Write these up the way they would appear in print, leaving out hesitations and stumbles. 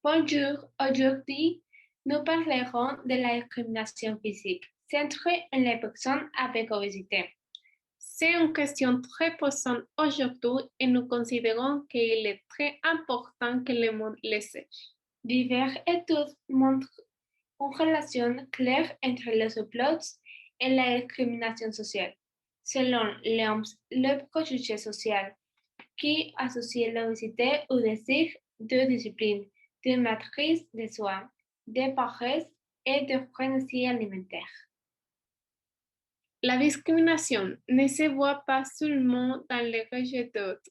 Bonjour, aujourd'hui, nous parlerons de la discrimination physique centrée en les personnes avec obésité. C'est une question très posante aujourd'hui et nous considérons qu'il est très important que le monde le sache. Diverses études montrent une relation claire entre les surplus et la discrimination sociale. Selon l'OMS, le préjugé social qui associe l'obésité au désir de discipline, de maîtrise de soi, de paresse et de frénésie alimentaire. La discrimination ne se voit pas seulement dans le rejet d'autres.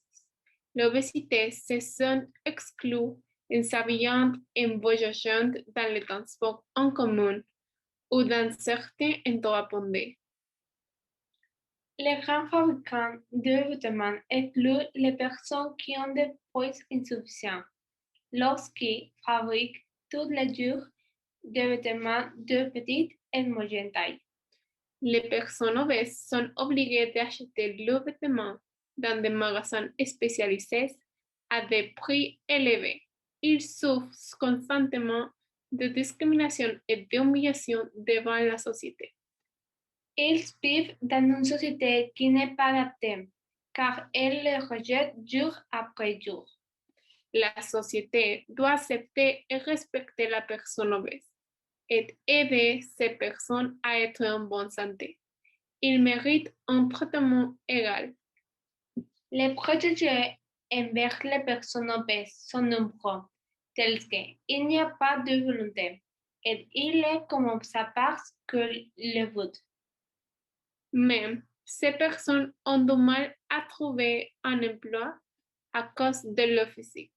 L'obésité se sent exclue en s'habillant en voyageant dans le transport en commun ou dans certains endroits bondés. Les grands fabricants de vêtements excluent les personnes qui ont des poids insuffisants lorsqu'ils fabriquent tous les jours des vêtements de petite et moyenne taille. Les personnes obèses sont obligées d'acheter leurs vêtements dans des magasins spécialisés à des prix élevés. Ils souffrent constamment de discrimination et d'humiliation devant la société. Ils vivent dans une société qui n'est pas adaptée, car elle les rejette jour après jour. La société doit accepter et respecter la personne obèse et aider ces personnes à être en bonne santé. Ils méritent un traitement égal. Les préjugés envers les personnes obèses sont nombreux, tels qu'il n'y a pas de volonté, et il est comme ça parce que le vote. Même ces personnes ont du mal à trouver un emploi à cause de leur physique.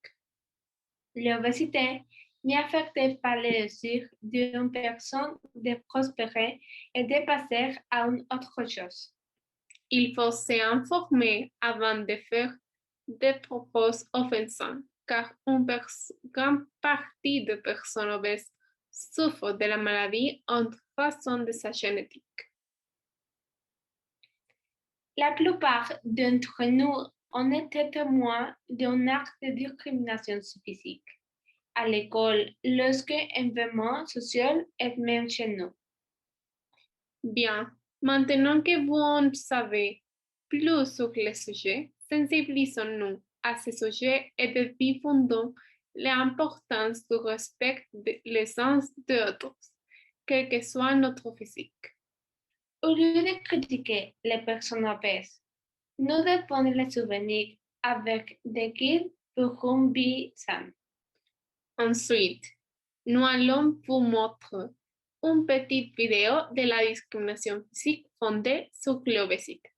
L'obésité n'affecte pas le désir d'une personne de prospérer et de passer à une autre chose. Il faut s'informer avant de faire des propos offensants, car une grande partie des personnes obèses souffrent de la maladie en raison de sa génétique. La plupart d'entre nous ont été témoins d'un acte de discrimination physique, à l'école, lorsque un événement social et même chez nous. Bien, maintenant que vous en savez plus sur le sujet, sensibilisons-nous à ce sujet et diffondons l'importance du respect des sens d'autres, quel que soit notre physique. Au lieu de critiquer les personnes obèses, nous devons les souvenir avec des guides pour une vie saine. Ensuite, nous allons vous montrer une petite vidéo de la discrimination physique fondée sur l'obésité.